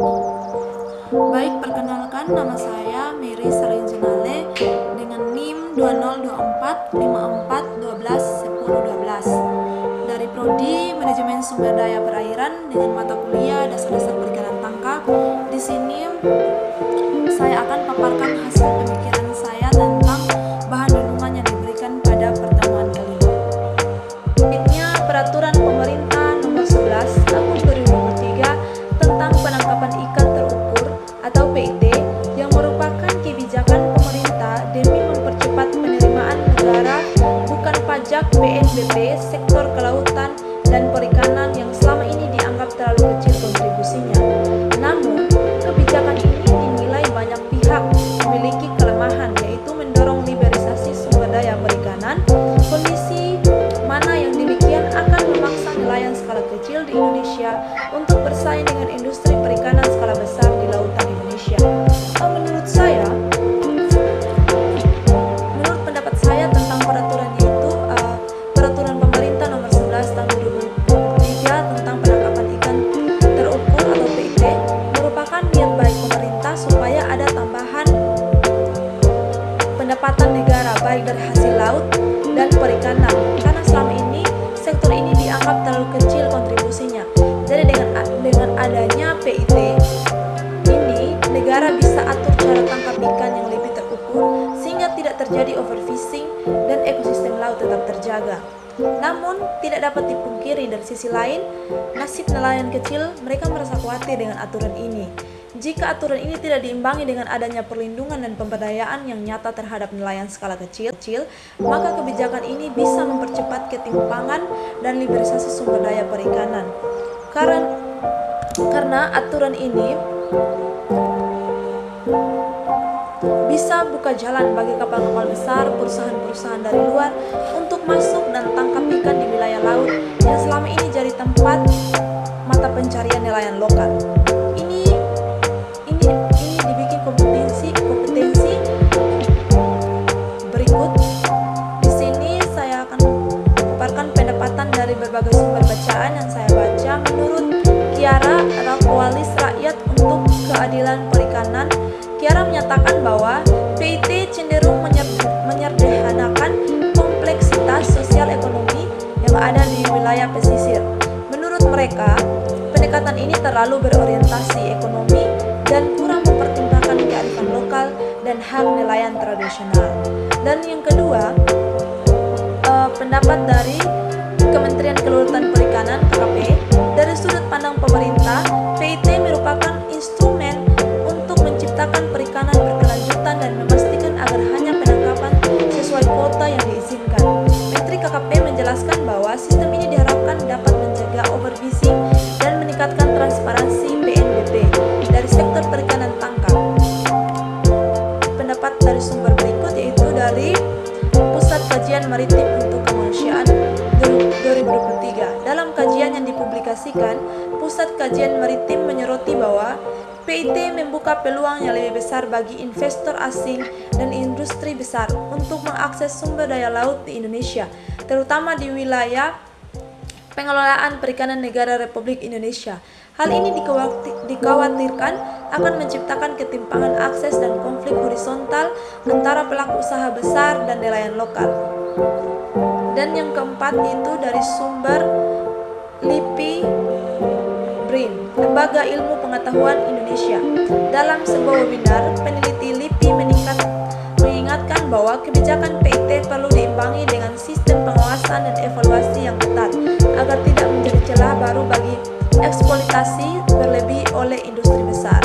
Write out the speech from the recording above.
Baik, perkenalkan nama saya Mary Sarin Junale dengan NIM 202454121012 dari Prodi Manajemen Sumber Daya Perairan dengan mata kuliah Dasar-dasar Perikanan Tangkap. Di sini saya akan paparkan hasil pemikiran saya tentang bahan renungan yang diberikan pada pertemuan kelima. Selanjutnya, Peraturan Pemerintah Nomor 11 Tahun 2023 tentang penangkapan ikan terukur atau PIT yang merupakan kebijakan pemerintah demi mempercepat penerimaan negara bukan pajak PNBP sektor kelautan dan perikanan yang selama ini dianggap terlalu kecil kontribusinya. Namun, kebijakan ini dinilai banyak pihak memiliki kelemahan, yaitu mendorong liberalisasi sumber daya perikanan, kondisi mana yang demikian akan memaksa nelayan skala kecil di Indonesia untuk bersaing dengan industri perikanan skala besar di lautan Indonesia. Menurut pendapat saya tentang peraturan itu, Peraturan Pemerintah Nomor 11 Tahun 2023 tentang penangkapan ikan terukur atau PIT merupakan niat baik pemerintah supaya ada tambahan pendapatan negara baik dari hasil laut dan perikanan, karena selama ini sektor ini dianggap terlalu kecil kontribusinya. Jadi dengan adanya PIT ini, negara bisa atur cara tangkap ikan yang lebih terukur sehingga tidak terjadi overfishing dan ekosistem laut tetap terjaga. Namun, tidak dapat dipungkiri dari sisi lain, nasib nelayan kecil mereka merasa khawatir dengan aturan ini. Jika aturan ini tidak diimbangi dengan adanya perlindungan dan pemberdayaan yang nyata terhadap nelayan skala kecil, maka kebijakan ini bisa mempercepat ketimpangan dan liberalisasi sumber daya perikanan. Karena aturan ini bisa buka jalan bagi kapal-kapal besar, perusahaan-perusahaan dari luar untuk masuk dan tangkap ikan di wilayah laut yang selama ini jadi tempat mata pencarian nelayan lokal. Ini dibikin kompetensi berikut. Di sini saya akan memaparkan pendapatan dari berbagai sumber bacaan yang saya baca. Menurut Kiara Rakwalis Rakyat untuk Keadilan Perikanan, Kiara menyatakan bahwa PIT cenderung menyederhanakan kompleksitas sosial ekonomi yang ada di wilayah pesisir. Menurut mereka, pendekatan ini terlalu berorientasi ekonomi dan kurang mempertimbangkan kearifan lokal dan hak nelayan tradisional. Dan yang kedua, pendapat dari Kementerian Kelautan Perikanan (KKP), dari sudut pandang pemerintah, PIT merupakan instrumen untuk menciptakan perikanan berkelanjutan dan memastikan agar hanya penangkapan sesuai kuota yang diizinkan. Menteri KKP menjelaskan bahwa sistem ini diharapkan dapat mencegah overfishing dan meningkatkan transparansi PNBP dari sektor perikanan tangkap. Pendapat dari sumber berikut yaitu dari Pusat Kajian Maritim untuk Kemanusiaan 2023. Dalam kajian yang dipublikasikan, Pusat Kajian Maritim menyoroti bahwa PIT membuka peluang yang lebih besar bagi investor asing dan industri besar untuk mengakses sumber daya laut di Indonesia, terutama di wilayah pengelolaan perikanan negara Republik Indonesia. Hal ini dikhawatirkan akan menciptakan ketimpangan akses dan konflik horizontal antara pelaku usaha besar dan nelayan lokal. Dan yang keempat itu dari sumber LIPI BRIN, Lembaga Ilmu Pengetahuan Indonesia. Dalam sebuah webinar, peneliti LIPI mengingatkan bahwa kebijakan PIT perlu diimbangi dengan sistem pengawasan dan evaluasi yang ketat agar tidak menjadi celah baru bagi eksploitasi berlebih oleh industri besar.